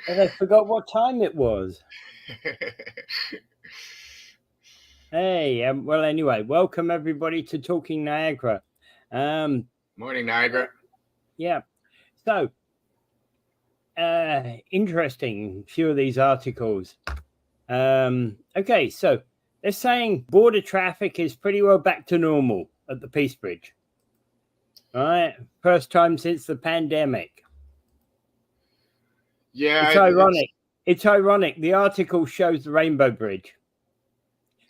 And I forgot what time it was. Hey, well, anyway, welcome everybody to Talking Niagara. Morning, Niagara. Yeah, so interesting few of these articles. Okay, so they're saying border traffic is pretty well back to normal at the Peace Bridge. All right, first time since the pandemic. Yeah, It's ironic. It's ironic. The article shows the Rainbow Bridge.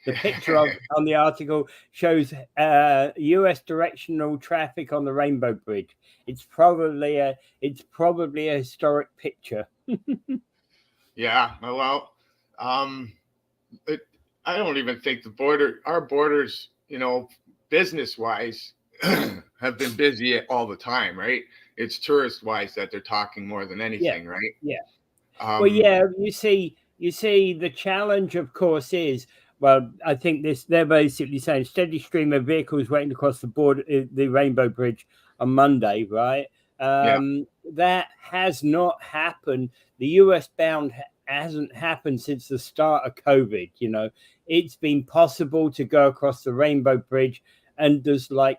The picture on the article shows U.S. directional traffic on the Rainbow Bridge. It's probably a historic picture. yeah. Well, it, I don't even think our borders, business-wise, have been busy all the time, right? It's tourist-wise that they're talking more than anything, right? Yeah. Well, yeah. You see, the challenge, of course, is. Well, I think they're basically saying steady stream of vehicles waiting to cross the border, the Rainbow Bridge on Monday, right? Yeah. That has not happened. The US bound hasn't happened since the start of COVID. It's been possible to go across the Rainbow Bridge, and there's like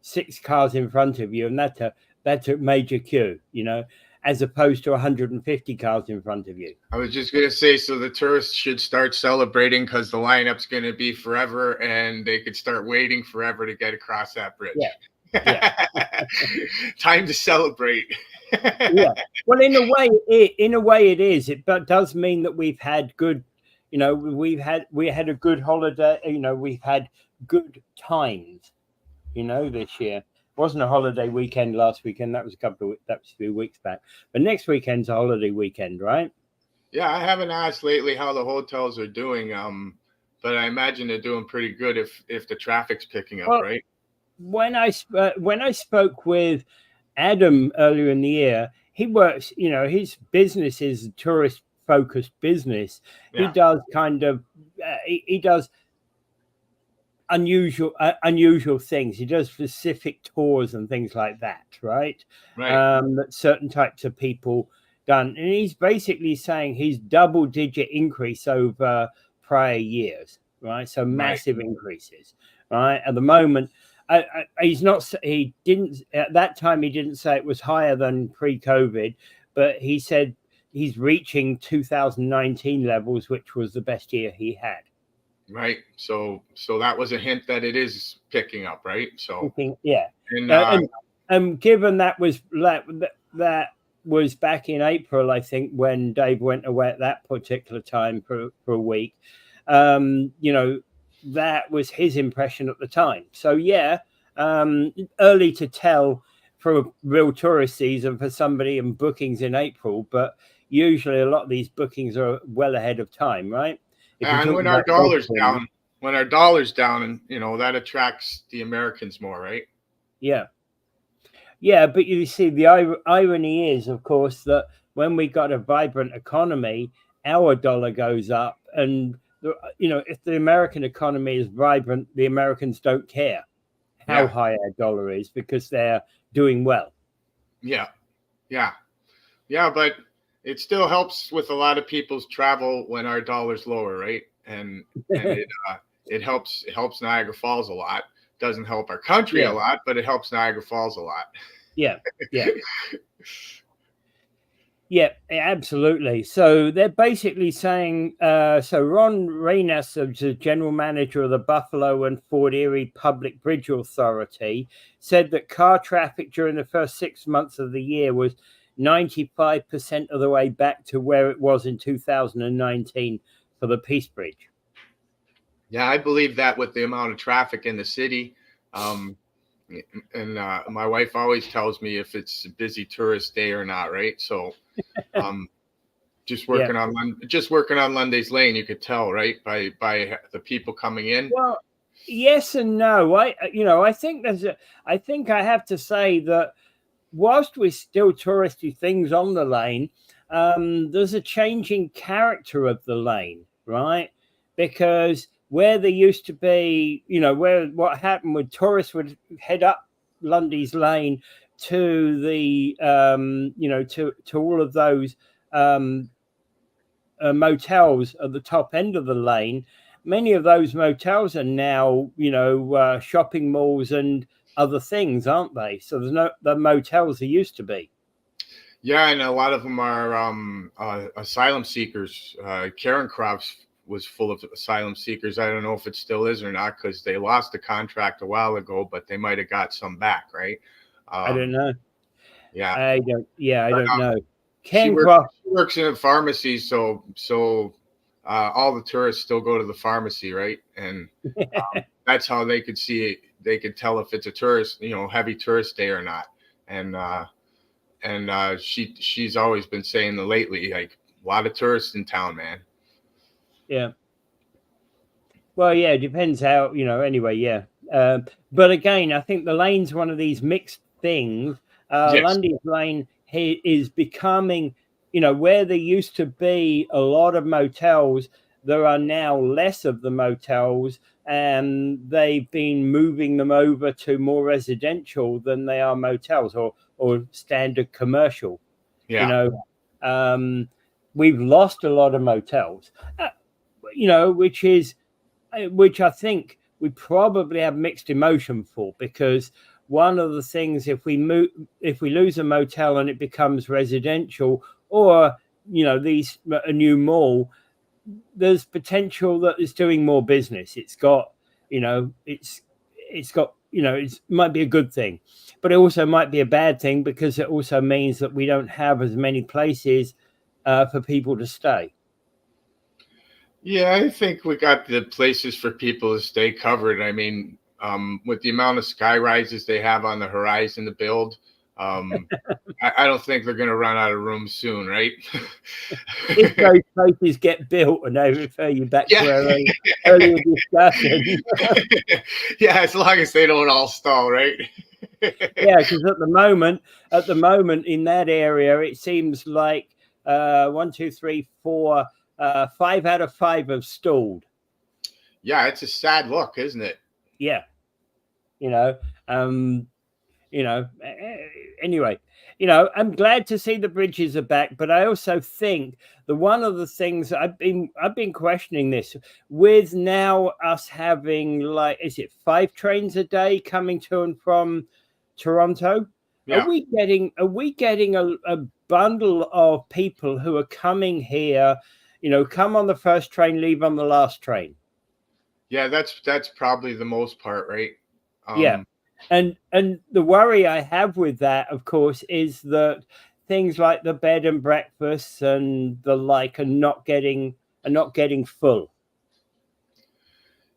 6 cars in front of you, and that's a major queue. As opposed to 150 cars in front of you. I was just going to say, so the tourists should start celebrating because the lineup's going to be forever and they could start waiting forever to get across that bridge. Yeah. Time to celebrate. Yeah. Well, in a way it is. It does mean that we've had good, we had a good holiday. We've had good times, this year. Wasn't a holiday weekend last weekend. That was a few weeks back. But next weekend's a holiday weekend, right? Yeah, I haven't asked lately how the hotels are doing. But I imagine they're doing pretty good if the traffic's picking up, right? When I spoke with Adam earlier in the year, he works. His business is a tourist-focused business. Yeah. He does kind of he does unusual things. He does specific tours and things like that, right? That certain types of people done, and he's basically saying he's double-digit increase over prior years, right? So massive increases, right? At the moment, he didn't at that time. He didn't say it was higher than pre-COVID, but he said he's reaching 2019 levels, which was the best year he had. Right. So that was a hint that it is picking up, right? So yeah. And given that was back in April, I think, when Dave went away at that particular time for a week, that was his impression at the time. So yeah, early to tell for a real tourist season for somebody in bookings in April, but usually a lot of these bookings are well ahead of time, right? And when our dollar's down, and that attracts the Americans more, right? Yeah. But you see, the irony is, of course, that when we got a vibrant economy, our dollar goes up, and if the American economy is vibrant, the Americans don't care how high our dollar is because they're doing well. Yeah. But it still helps with a lot of people's travel when our dollar's lower, right? And it helps Niagara Falls a lot. Doesn't help our country a lot, but it helps Niagara Falls a lot. Yeah, absolutely. So they're basically saying, so Ron Reynes, the general manager of the Buffalo and Fort Erie Public Bridge Authority, said that car traffic during the first 6 months of the year was 95% of the way back to where it was in 2019 for the Peace Bridge. Yeah, I believe that with the amount of traffic in the city. And my wife always tells me if it's a busy tourist day or not, right? So just working on Lundy's Lane, you could tell, right, by the people coming in. Well, yes and no. I think I have to say that whilst we're still touristy things on the lane, there's a changing character of the lane, right? Because where there used to be, what happened with tourists would head up Lundy's Lane to the to all of those motels at the top end of the lane, many of those motels are now shopping malls and other things, aren't they? So there's no the motels there used to be. Yeah, and a lot of them are asylum seekers. Karen Crofts was full of asylum seekers. I don't know if it still is or not, because they lost the contract a while ago, but they might have got some back, right? I don't know. Yeah, I don't know. She Ken Croft. works in a pharmacy, so all the tourists still go to the pharmacy, right? And that's how they could see it. They could tell if it's a tourist, heavy tourist day or not. And she's always been saying lately, like, a lot of tourists in town, man. Yeah. Well, yeah, it depends how, anyway, yeah. But again, I think the lane's one of these mixed things. Yes. Lundy's Lane is becoming, where there used to be a lot of motels, there are now less of the motels, and they've been moving them over to more residential than they are motels or standard commercial. Yeah. We've lost a lot of motels, which I think we probably have mixed emotion for, because one of the things, if we lose a motel and it becomes residential, or a new mall, there's potential that it's doing more business. It might be a good thing, but it also might be a bad thing, because it also means that we don't have as many places for people to stay. Yeah, I think we got the places for people to stay covered. I mean, with the amount of sky rises they have on the horizon to build, I don't think they're going to run out of room soon, right? If those places get built, and I refer you back to our earlier discussion. Yeah, as long as they don't all stall, right? Yeah, because at the moment in that area, it seems like 1, 2, 3, 4, 5 out of 5 have stalled. Yeah, it's a sad look, isn't it? Yeah. Anyway, I'm glad to see the bridges are back, but I also think that one of the things I've been questioning this with now us having, like, is it 5 trains a day coming to and from Toronto? Yeah. Are we getting a bundle of people who are coming here, come on the first train, leave on the last train? Yeah, that's probably the most part, right? Yeah. And the worry I have with that, of course, is that things like the bed and breakfasts and the like are not getting full.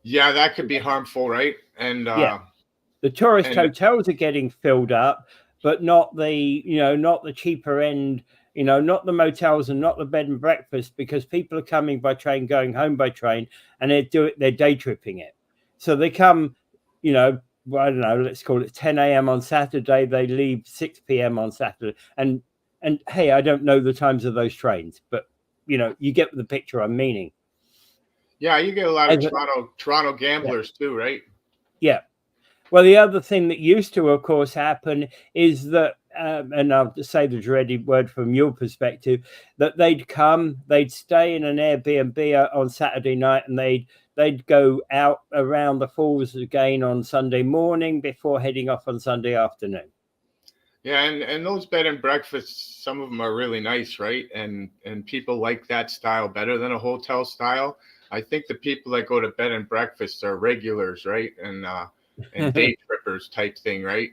Yeah, that could be harmful, right? And the tourist hotels are getting filled up, but not the not the cheaper end, not the motels and not the bed and breakfast, because people are coming by train, going home by train, and they're day tripping it. So they come, I don't know, let's call it 10 a.m. on Saturday. They leave 6 p.m. on Saturday. And hey, I don't know the times of those trains, but you get the picture I'm meaning. Yeah, you get a lot of Toronto gamblers too, right? Yeah. Well, the other thing that used to, of course, happen is that, and I'll just say the dreaded word from your perspective, that they'd stay in an Airbnb on Saturday night, and they'd go out around the falls again on Sunday morning before heading off on Sunday afternoon. Yeah, and those bed and breakfasts, some of them are really nice, right? And people like that style better than a hotel style. I think the people that go to bed and breakfast are regulars, right? And day trippers type thing, right?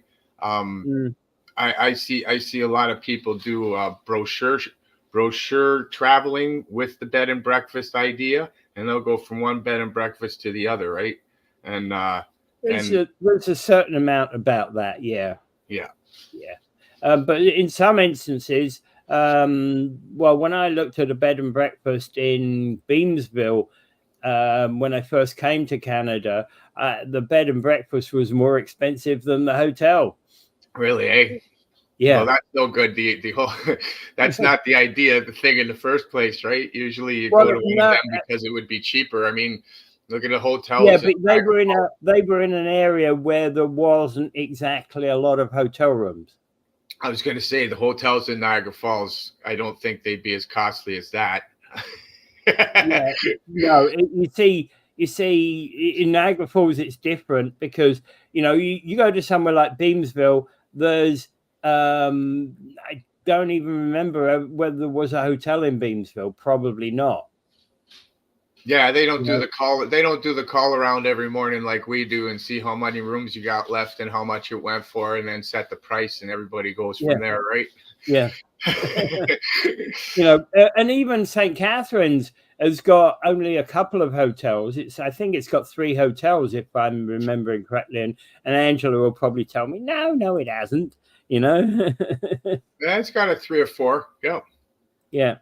I see a lot of people do brochure traveling with the bed and breakfast idea, and they'll go from one bed and breakfast to the other, right? And there's a certain amount about that, yeah. But in some instances, well, when I looked at a bed and breakfast in Beamsville, when I first came to Canada, the bed and breakfast was more expensive than the hotel. Really, eh? Yeah. Well, that's no good. The whole that's not the idea of the thing in the first place, right? Usually you go to one of them because it would be cheaper. I mean, look at the hotels. Yeah, but they were in an area where there wasn't exactly a lot of hotel rooms. I was going to say the hotels in Niagara Falls, I don't think they'd be as costly as that. Yeah, no, you see, in Niagara Falls, it's different because, you go to somewhere like Beamsville, there's, I don't even remember whether there was a hotel in Beamsville, probably not. Yeah, they don't do the call. They don't do the call around every morning like we do and see how many rooms you got left and how much it went for, and then set the price, and everybody goes from there, right? Yeah. And even St. Catharines has got only a couple of hotels. I think it's got 3 hotels, if I'm remembering correctly. And Angela will probably tell me, no, it hasn't. Yeah, it's got a 3 or 4. Yeah,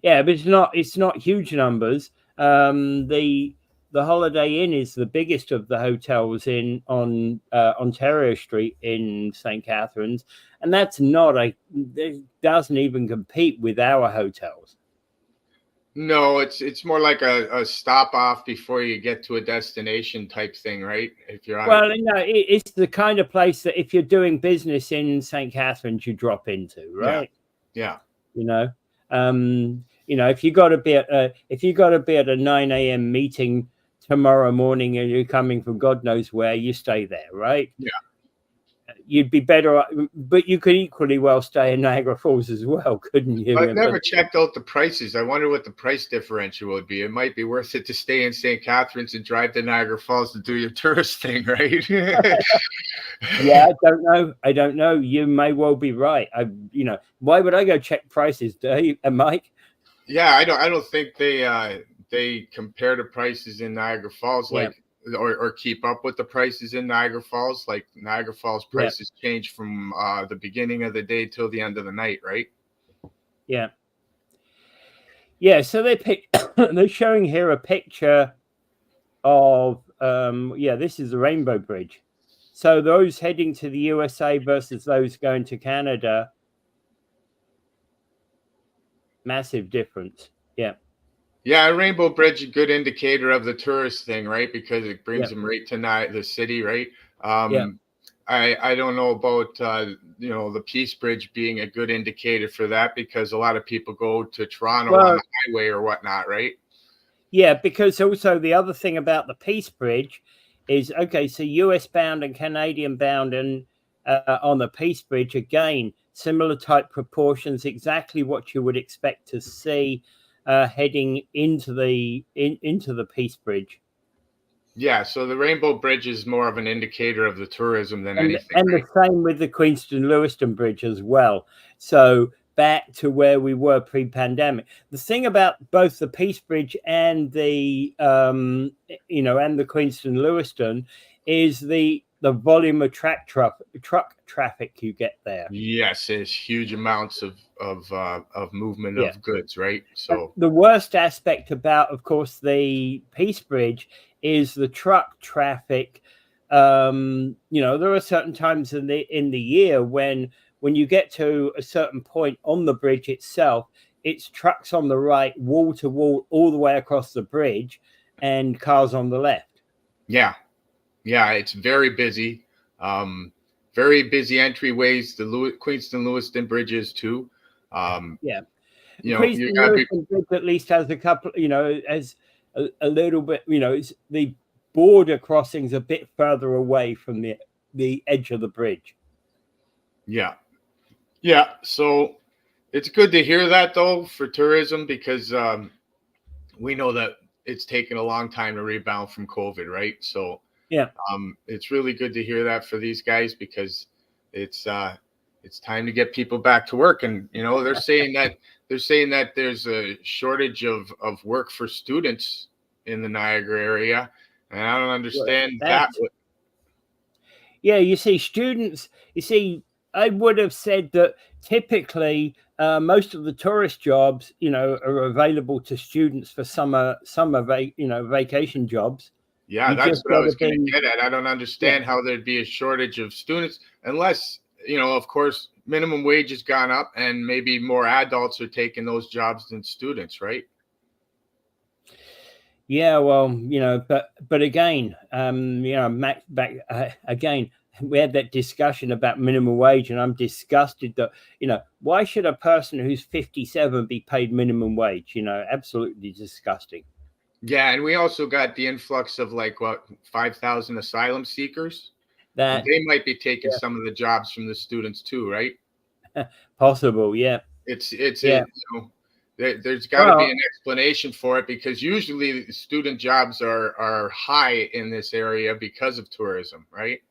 but it's not huge numbers. The Holiday Inn is the biggest of the hotels on Ontario Street in St. Catharines, and it doesn't even compete with our hotels. No, it's more like a stop off before you get to a destination type thing, right? If you're on. Well, it's the kind of place that if you're doing business in St. Catharines, you drop into, right? Yeah. If you got to be at a 9 a.m. meeting tomorrow morning and you're coming from God knows where, you stay there, right? Yeah. You'd be better, but you could equally well stay in Niagara Falls as well, couldn't you? I've never checked out the prices. I wonder what the price differential would be. It might be worth it to stay in St. Catharines and drive to Niagara Falls to do your tourist thing, right? Yeah, I don't know. You may well be right. Why would I go check prices, Dave and Mike? Yeah, I don't think they compare the prices in Niagara Falls or keep up with the prices in Niagara Falls. Like Niagara Falls prices change from the beginning of the day till the end of the night, right? Yeah. So they're showing here a picture of this is the Rainbow Bridge. So those heading to the USA versus those going to Canada, massive difference. Yeah, Rainbow Bridge, a good indicator of the tourist thing, right? Because it brings them right to the city, right? I don't know about the Peace Bridge being a good indicator for that, because a lot of people go to Toronto on the highway or whatnot, right? Yeah, because also the other thing about the Peace Bridge is, so US bound and Canadian bound and on the Peace Bridge, again, similar type proportions, exactly what you would expect to see heading into the Peace Bridge. Yeah, so the Rainbow Bridge is more of an indicator of the tourism than anything. And the same with the Queenston-Lewiston Bridge as well. So back to where we were pre-pandemic. The thing about both the Peace Bridge and the and the Queenston-Lewiston is the volume of truck traffic you get there. Yes, there's huge amounts of movement of goods, right? So the worst aspect about, of course, the Peace Bridge is the truck traffic. There are certain times in the year when you get to a certain point on the bridge itself, it's trucks on the right, wall to wall, all the way across the bridge, and cars on the left. Yeah, it's very busy. Very busy entryways. The Queenston-Lewiston bridges too. Queenston-Lewiston Bridge at least has a couple. As a little bit. It's the border crossings a bit further away from the edge of the bridge. Yeah. So it's good to hear that, though, for tourism, because we know that it's taken a long time to rebound from COVID, right? So it's really good to hear that for these guys, because it's time to get people back to work. And they're saying that there's a shortage of work for students in the Niagara area, and I don't understand that. Yeah, students. I would have said that typically most of the tourist jobs, are available to students for summer vacation jobs. Yeah, that's what I was going to get at. I don't understand how there'd be a shortage of students unless, of course, minimum wage has gone up and maybe more adults are taking those jobs than students, right? Yeah, well, but again, again, we had that discussion about minimum wage, and I'm disgusted that, why should a person who's 57 be paid minimum wage? Absolutely disgusting. Yeah, and we also got the influx of 5,000 asylum seekers. And they might be taking some of the jobs from the students too, right? Possible, yeah. There's got to be an explanation for it, because usually student jobs are high in this area because of tourism, right?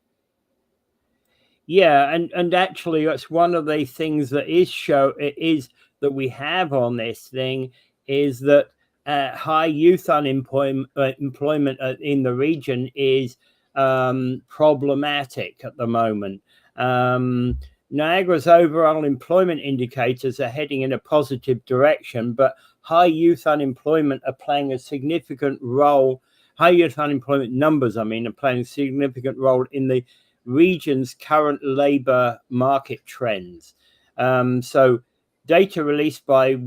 Yeah, and actually that's one of the things that is that we have on this thing, is that high youth unemployment employment in the region is problematic at the moment. Niagara's overall employment indicators are heading in a positive direction, but high youth unemployment are playing a significant role. High youth unemployment numbers, are playing a significant role in the region's current labor market trends. So data released by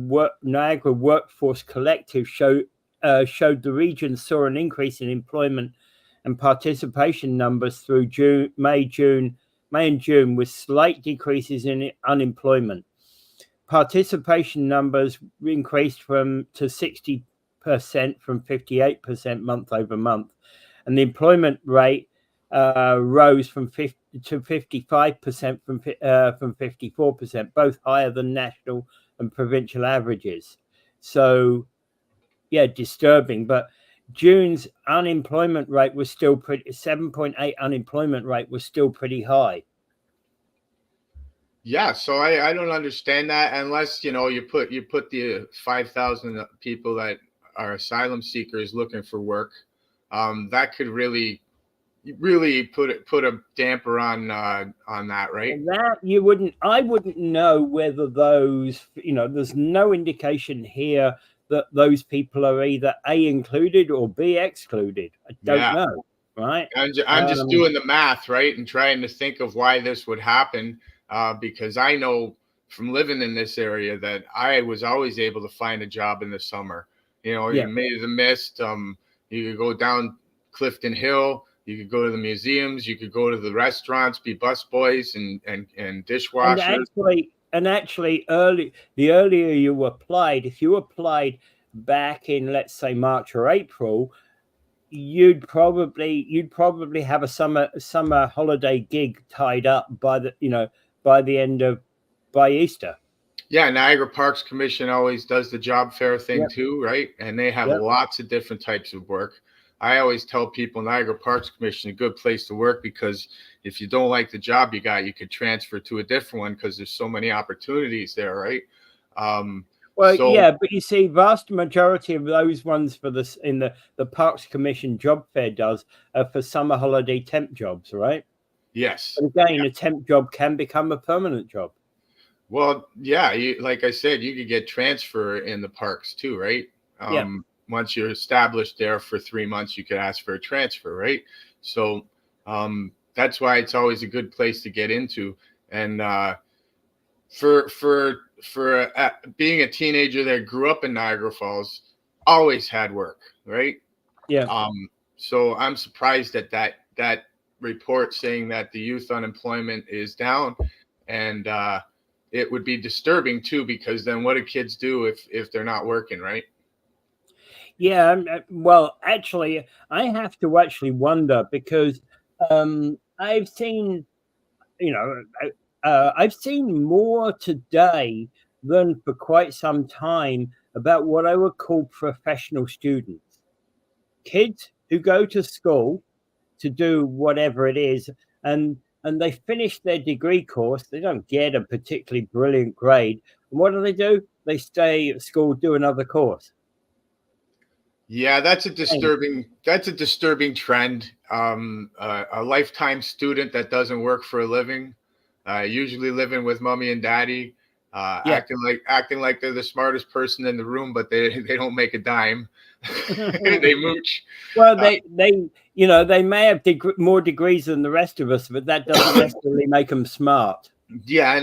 Niagara Workforce Collective showed the region saw an increase in employment and participation numbers through May and June, with slight decreases in unemployment. Participation numbers increased to 60% from 58% month over month, and the employment rate rose from 50 to 55% from 54%, both higher than national and provincial averages. So, yeah, disturbing. But June's unemployment rate was still 7.8 unemployment rate was still pretty high. Yeah, so I don't understand that, unless you put the 5,000 people that are asylum seekers looking for work. That could really put a damper on that, right? And that I wouldn't know whether those, there's no indication here that those people are either A, included or B, excluded. I don't know, right? I'm just doing the math, right, and trying to think of why this would happen, because I know from living in this area that I was always able to find a job in the summer. You made the mist. You could go down Clifton Hill. You could go to the museums. You could go to the restaurants, be busboys and dishwashers. And actually, the earlier you applied, if you applied back in, let's say, March or April, you'd probably have a summer holiday gig tied up by Easter. Yeah, Niagara Parks Commission always does the job fair thing too, right? And they have lots of different types of work. I always tell people Niagara Parks Commission is a good place to work, because if you don't like the job you got, you could transfer to a different one, because there's so many opportunities there, right? But you see, vast majority of those ones in the Parks Commission job fair does are for summer holiday temp jobs, right? Yes. But again, a temp job can become a permanent job. Well, yeah, like I said, you could get transfer in the parks too, right? Once you're established there for 3 months, you could ask for a transfer, right? So that's why it's always a good place to get into. And for being a teenager that grew up in Niagara Falls, always had work, right? Yeah. So I'm surprised at that report saying that the youth unemployment is down, and it would be disturbing too, because then what do kids do if they're not working, right? Yeah, well, actually, I have to actually wonder, because I've seen, I've seen more today than for quite some time about what I would call professional students, kids who go to school to do whatever it is, and they finish their degree course. They don't get a particularly brilliant grade, and what do? They stay at school, do another course. Yeah, that's a disturbing trend. A lifetime student that doesn't work for a living, usually living with mommy and daddy, acting like they're the smartest person in the room, but they don't make a dime. They mooch. Well, they may have more degrees than the rest of us, but that doesn't necessarily make them smart. Yeah,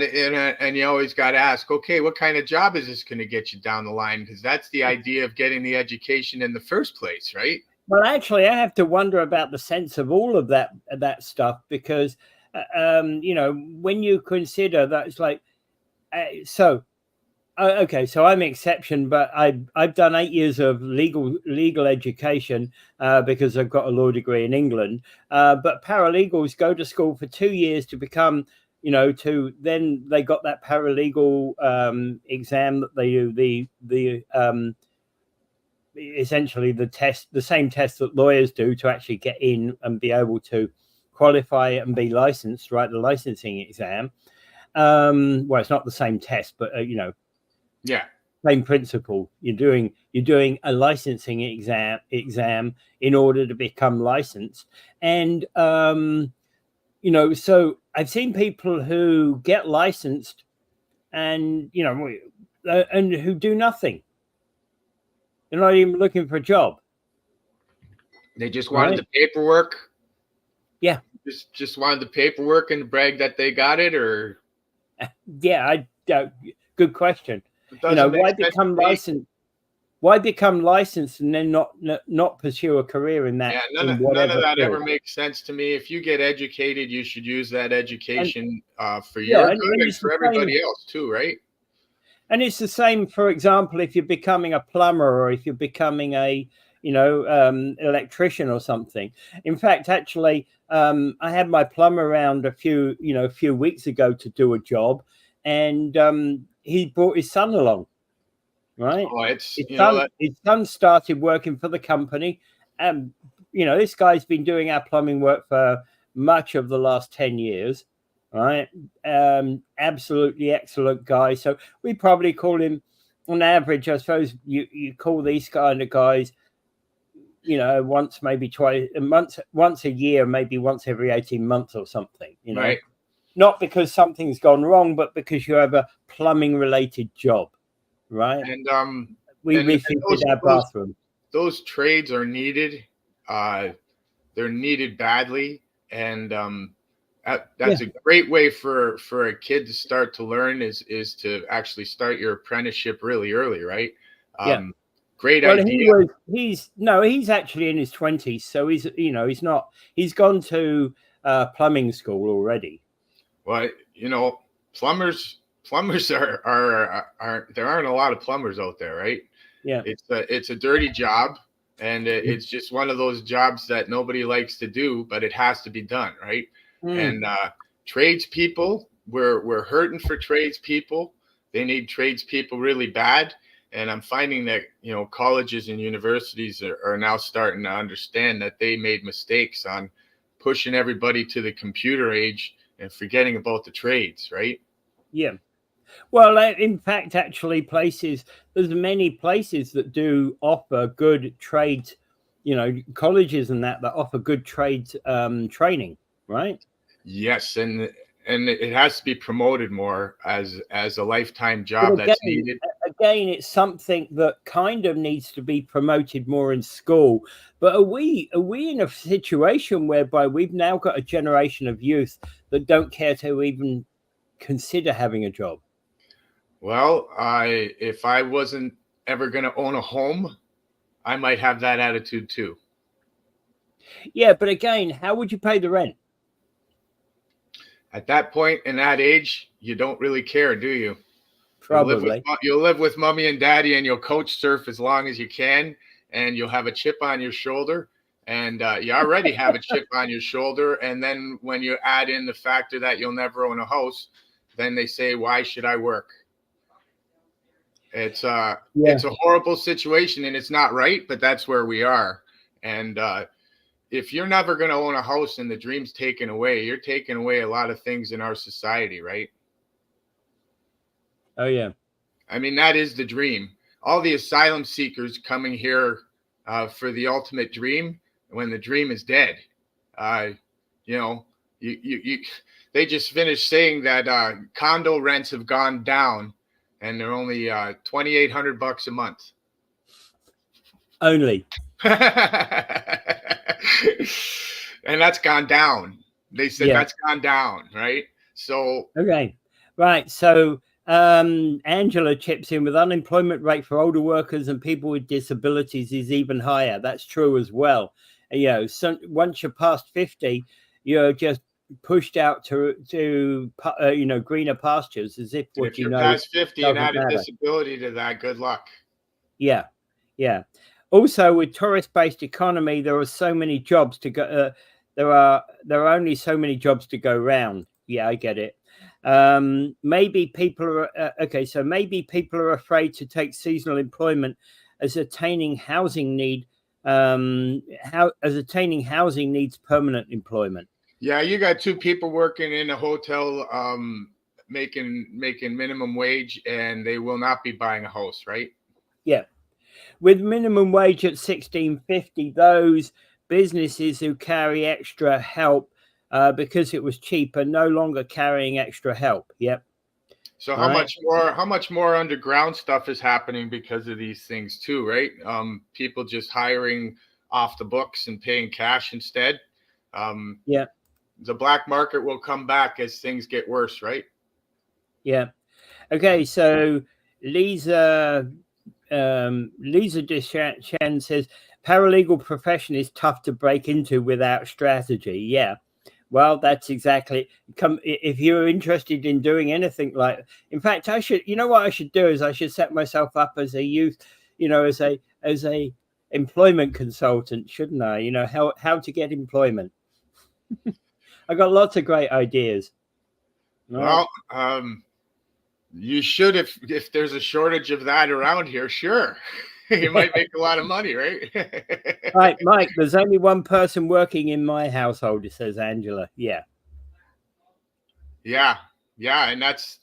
and you always got to ask, okay, what kind of job is this going to get you down the line? Because that's the idea of getting the education in the first place, right? Well, actually, I have to wonder about the sense of all of that stuff, because you know, when you consider that, it's like, okay, so I'm an exception, but I've done 8 years of legal education because I've got a law degree in England. But paralegals go to school for 2 years to become, you know, then they got that paralegal exam that they do, essentially the same test that lawyers do to actually get in and be able to qualify and be licensed, right? The licensing exam. Well, it's not the same test, but you know, yeah, same principle. You're doing a licensing exam in order to become licensed, and you know, so I've seen people who get licensed, and you know, and who do nothing. They're not even looking for a job. They just wanted the paperwork. Yeah, just wanted the paperwork and brag that they got it, or yeah, good question. You know, why become licensed? Why become licensed and then not pursue a career in that? Yeah, none of that ever makes sense to me. If you get educated, you should use that education for your good and for everybody else too, right? And it's the same, for example, if you're becoming a plumber or if you're becoming a, you know, electrician or something. In fact, actually, I had my plumber around a few weeks ago to do a job, and he brought his son along, right? Oh, his son started working for the company, and you know, this guy's been doing our plumbing work for much of the last 10 years. Right, absolutely excellent guy. So we probably call him, on average, I suppose you call these kind of guys, you know, once, maybe twice a month, once a year, maybe once every 18 months or something, you know, right. Not because something's gone wrong, but because you have a plumbing related job, right? And we refitted our bathroom. Those trades are needed. They're needed badly, and that's a great way for a kid to start to learn is to actually start your apprenticeship really early, right? Great idea. He's actually in his 20s, so he's gone to plumbing school already. Well, you know, plumbers are there aren't a lot of plumbers out there, right? Yeah, it's a dirty job, and it's just one of those jobs that nobody likes to do, but it has to be done, right? And tradespeople, we're hurting for tradespeople. They need tradespeople really bad. And I'm finding that, you know, colleges and universities are now starting to understand that they made mistakes on pushing everybody to the computer age and forgetting about the trades, right? Yeah. Well, in fact, actually, there's many places that do offer good trades, you know, colleges and that offer good trades training, right? Yes, and it has to be promoted more as a lifetime job that's needed. Again, it's something that kind of needs to be promoted more in school. But are we in a situation whereby we've now got a generation of youth that don't care to even consider having a job? Well, if I wasn't ever going to own a home, I might have that attitude too. Yeah, but again, how would you pay the rent? At that point in that age, you don't really care, do you? Probably. You'll live with mommy and daddy, and you'll coach surf as long as you can, and you'll have a chip on your shoulder, and you already have a chip on your shoulder. And then when you add in the factor that you'll never own a house, then they say, why should I work? It's a horrible situation, and it's not right, but that's where we are. And if you're never going to own a house and the dream's taken away, you're taking away a lot of things in our society, right? Oh, yeah. I mean, that is the dream. All the asylum seekers coming here for the ultimate dream, when the dream is dead. You know, they just finished saying that condo rents have gone down, and they're only $2,800 a month. Only. And that's gone down. They said that's gone down, right? So okay, right. So Angela chips in with unemployment rate for older workers and people with disabilities is even higher. That's true as well. You know, so once you're past 50, you're just pushed out to greener pastures, as if what if you're past 50 and doesn't add a matter. disability to that, good luck. Yeah. Also, with tourist-based economy, there are so many jobs to go. There are only so many jobs to go round. Yeah, I get it. Maybe people are okay. So maybe people are afraid to take seasonal employment as attaining housing needs permanent employment. Yeah, you got two people working in a hotel, making minimum wage, and they will not be buying a house, right? Yeah. With minimum wage at $16.50, those businesses who carry extra help because it was cheap are no longer carrying extra help. Yep. So how much more underground stuff is happening because of these things too, right? People just hiring off the books and paying cash instead. Yeah. The black market will come back as things get worse, right? Yeah. Okay, so Lisa Deschamps says paralegal profession is tough to break into without strategy. Yeah. Well, that's exactly if you're interested in doing anything like, in fact, I should, what I should do is I should set myself up as a youth, as a employment consultant, shouldn't I? How to get employment. I got lots of great ideas. Well, you should, if there's a shortage of that around here, sure. You might make a lot of money, right? Right, Mike, there's only one person working in my household, says Angela. Yeah. And that's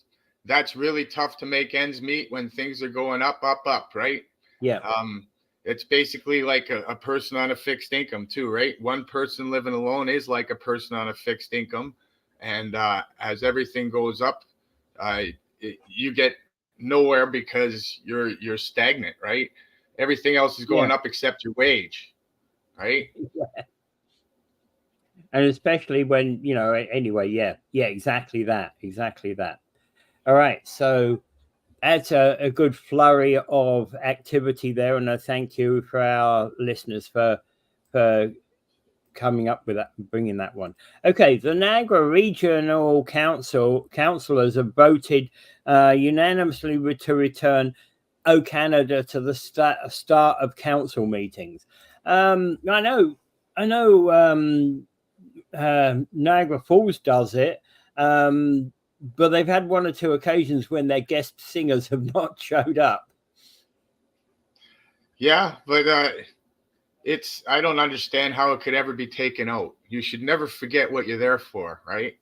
really tough to make ends meet when things are going up, right? Yeah. It's basically like a person on a fixed income too, right? One person living alone is like a person on a fixed income. And as everything goes up, you get nowhere because you're stagnant, right? Everything else is going up except your wage, right? Yeah. And especially when, anyway, yeah, exactly that. All right, so that's a good flurry of activity there, and I thank you for our listeners for coming up with that, bringing that one. Okay, the Niagara Regional councillors have voted unanimously to return O Canada to the start of council meetings. I know Niagara Falls does it, but they've had one or two occasions when their guest singers have not showed up. Yeah, but I don't understand how it could ever be taken out. You should never forget what you're there for, right?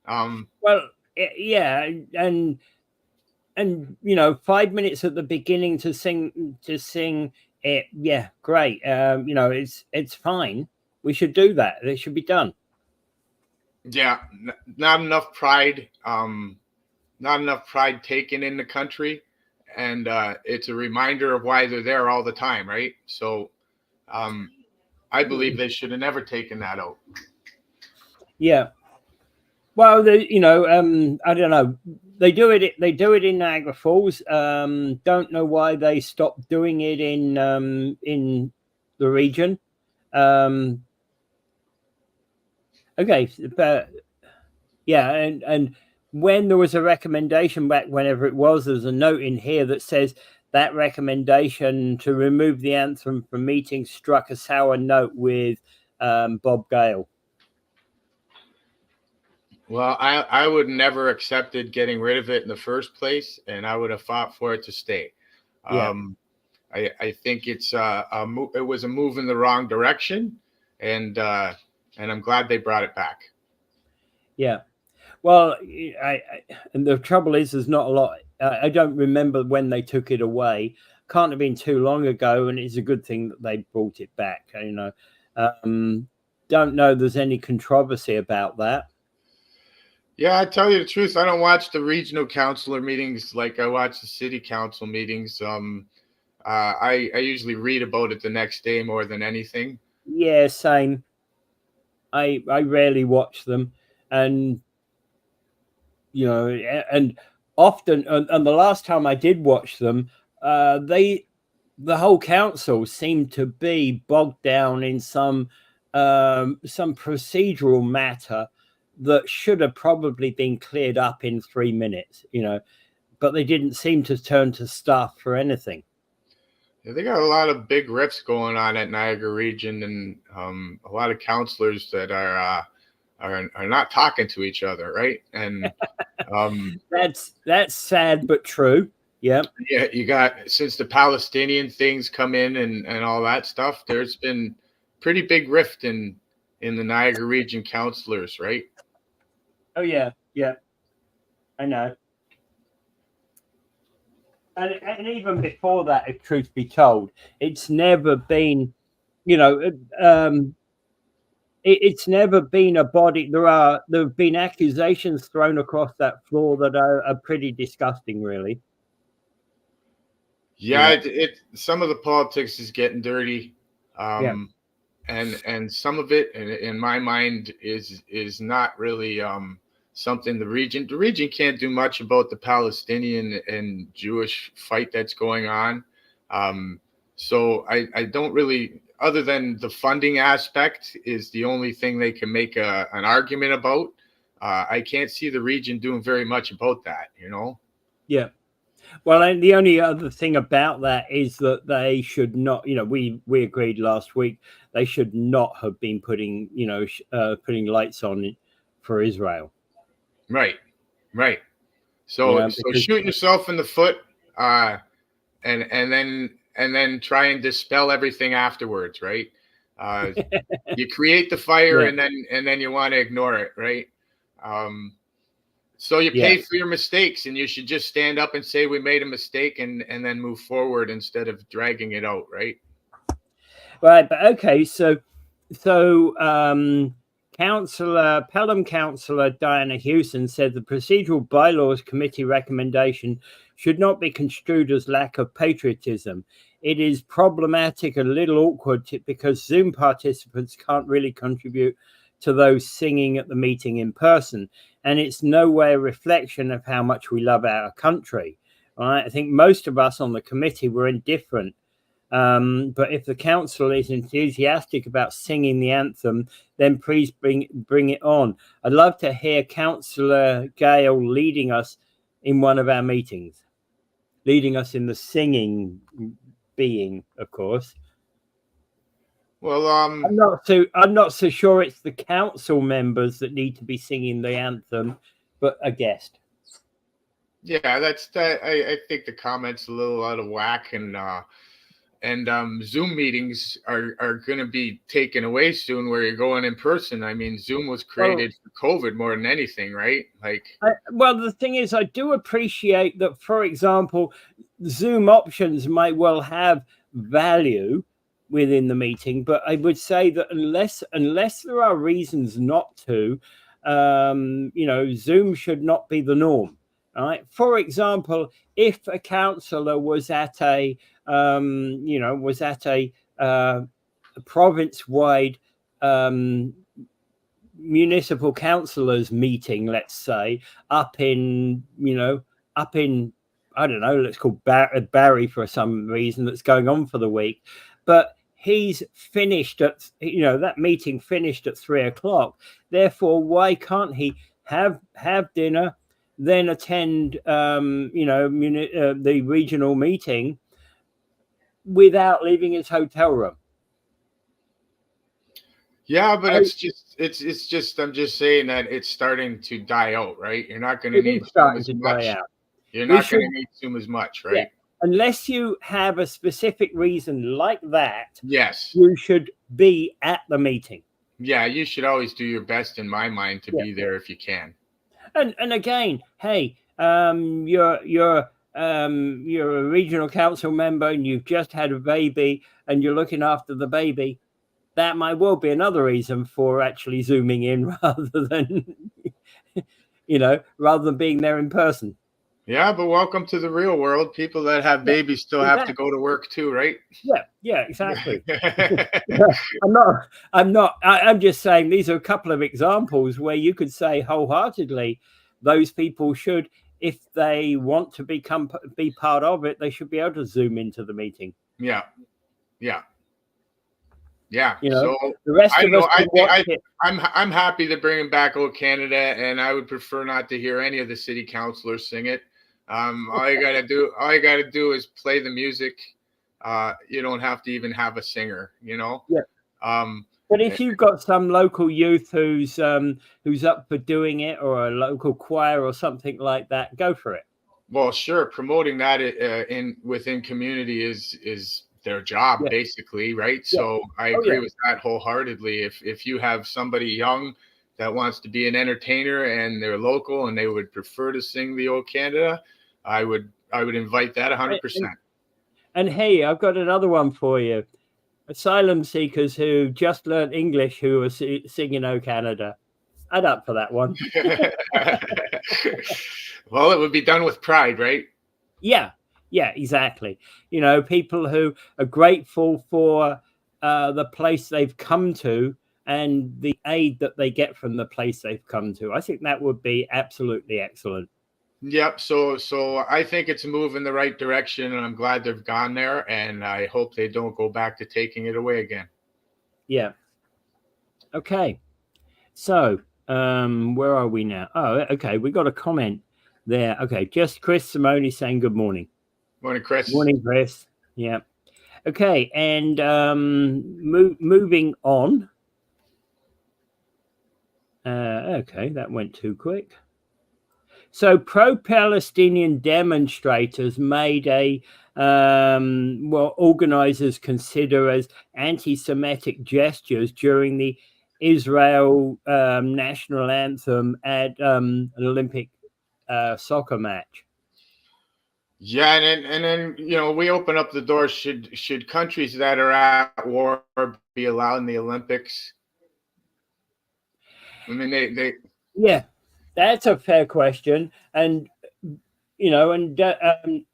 Well, yeah, and 5 minutes at the beginning to sing it. Yeah, great. It's fine. We should do that. It should be done. Yeah, not enough pride. Not enough pride taken in the country, and it's a reminder of why they're there all the time, right? So, I believe they should have never taken that out. Yeah. Well, I don't know. They do it in Niagara Falls. Don't know why they stopped doing it in the region. Okay, but yeah, and when there was a recommendation back, whenever it was, there's a note in here that says that recommendation to remove the anthem from meetings struck a sour note with Bob Gale. Well, I would never accepted getting rid of it in the first place, and I would have fought for it to stay. Yeah. I think it was a move in the wrong direction, and I'm glad they brought it back. Yeah. Well, and the trouble is, there's not a lot. I don't remember when they took it away. Can't have been too long ago, and it's a good thing that they brought it back. Don't know there's any controversy about that. Yeah, I tell you the truth, I don't watch the regional councillor meetings like I watch the city council meetings. I usually read about it the next day more than anything. Yeah, same. I rarely watch them, and and often, and the last time I did watch them, the whole council seemed to be bogged down in some procedural matter that should have probably been cleared up in 3 minutes, but they didn't seem to turn to staff for anything. Yeah, they got a lot of big rifts going on at Niagara Region, and a lot of councillors that are not talking to each other, right? And that's sad but true. Yeah. Yeah, you got, since the Palestinian things come in and all that stuff, there's been pretty big rift in the Niagara Region councillors, right? Oh yeah, I know. And even before that, if truth be told, it's never been, it's never been a body. There have been accusations thrown across that floor that are pretty disgusting, really. Yeah, some of the politics is getting dirty, and some of it, in my mind, is not really something the region can't do much about the Palestinian and Jewish fight that's going on. So I don't really, other than the funding aspect is the only thing they can make an argument about. I can't see the region doing very much about that, Yeah. Well, and the only other thing about that is that they should not, we agreed last week, they should not have been putting lights on for Israel. Right. So shoot yourself in the foot, and then try and dispel everything afterwards, right? You create the fire, and then you want to ignore it, right? So you pay for your mistakes, and you should just stand up and say we made a mistake, and then move forward instead of dragging it out, right? Right, but okay, so Pelham councillor Diana Hewson said the Procedural Bylaws Committee recommendation should not be construed as lack of patriotism. It is problematic and a little awkward because Zoom participants can't really contribute to those singing at the meeting in person, and it's no way a reflection of how much we love our country. Right? I think most of us on the committee were indifferent. But if the council is enthusiastic about singing the anthem, then please bring it on. I'd love to hear Councillor Gale leading us in one of our meetings, leading us in the singing being, of course. Well, I'm not so sure it's the council members that need to be singing the anthem, but a guest. Yeah, I think the comment's a little out of whack, and Zoom meetings are going to be taken away soon, where you're going in person. I mean, Zoom was created for COVID more than anything, right? Well, the thing is, I do appreciate that, for example, Zoom options might well have value within the meeting, but I would say that unless there are reasons not to, Zoom should not be the norm. Right? For example, if a councillor was at a province-wide municipal councillors meeting, let's say, up in I don't know, let's call Barry for some reason that's going on for the week, but he's finished at that meeting finished at 3:00. Therefore, why can't he have dinner, then attend the regional meeting without leaving his hotel room? Yeah, but it's just I'm just saying that it's starting to die out, right? You're not going to need Zoom as much. You're not going to need Zoom as much, right? Yeah. Unless you have a specific reason like that, yes, you should be at the meeting. Yeah, you should always do your best, in my mind, to be there if you can. And again, hey, you're a regional council member and you've just had a baby and you're looking after the baby. That might well be another reason for actually zooming in rather than being there in person. Yeah, but welcome to the real world. People that have babies still have to go to work too, right? Yeah, exactly. I'm just saying these are a couple of examples where you could say wholeheartedly those people should, if they want to be part of it, they should be able to zoom into the meeting. Yeah. Yeah. You know, So the rest I of us know can watch it. I'm happy to bring back "O Canada," and I would prefer not to hear any of the city councillors sing it. All you gotta do is play the music. You don't have to even have a singer, you know. Yeah. Um, But if you've got some local youth who's up for doing it, or a local choir or something like that, go for it. well, sure, promoting that within community is their job, Yeah. basically, right? Yeah. So I Oh, agree yeah. with that wholeheartedly. If you have somebody young that wants to be an entertainer and they're local and they would prefer to sing the "Old Canada," I would invite that 100%. And hey, I've got another one for you. Asylum seekers who just learned English who are singing "O Canada." I'd up for that one. Well, it would be done with pride, right? Yeah, yeah, exactly. You know, people who are grateful for the place they've come to and the aid that they get from the place they've come to. I think that would be absolutely excellent. Yep. So I think it's a move in the right direction, and I'm glad they've gone there, and I hope they don't go back to taking it away again. Yeah. Okay. So, where are we now? Oh, okay. We got a comment there. Okay. Just Chris Simone saying good morning. Morning, Chris. Morning, Chris. Yeah. Okay. And moving on. Okay. That went too quick. So pro-Palestinian demonstrators made organizers consider as anti-Semitic gestures during the Israel national anthem at an Olympic soccer match. Yeah, and then we open up the door. Should countries that are at war be allowed in the Olympics? I mean, they Yeah, that's a fair question, and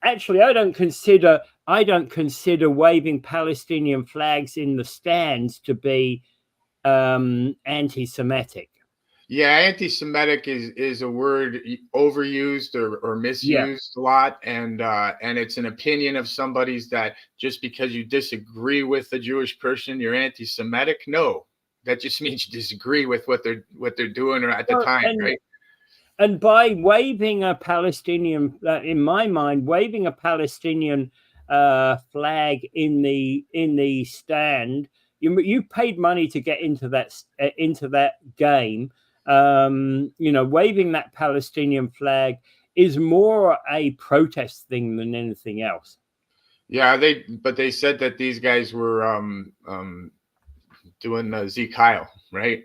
actually, I don't consider waving Palestinian flags in the stands to be anti-Semitic. Yeah, anti-Semitic is a word overused or Yeah. misused a lot, and it's an opinion of somebody's that just because you disagree with a Jewish person, you're anti-Semitic. No, that just means you disagree with what they're doing or at the time, right? And by waving a Palestinian, in my mind, waving a Palestinian flag in the stand, you paid money to get into that game. Waving that Palestinian flag is more a protest thing than anything else. Yeah, but they said that these guys were doing the Z Kyle, right?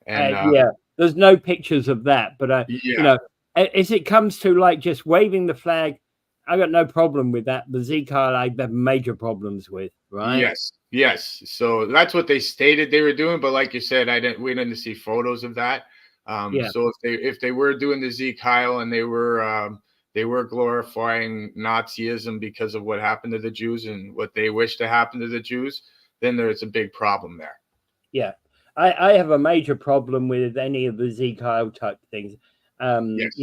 And Yeah, there's no pictures of that, but yeah. As it comes to like just waving the flag, I got no problem with that. The Z card I have major problems with, right? Yes. So that's what they stated they were doing, but like you said, we didn't see photos of that. Yeah. So if they were doing the Z Kyle and they were glorifying Nazism because of what happened to the Jews and what they wish to happen to the Jews, then there's a big problem there. Yeah. I have a major problem with any of the Z Kyle type things. Yes.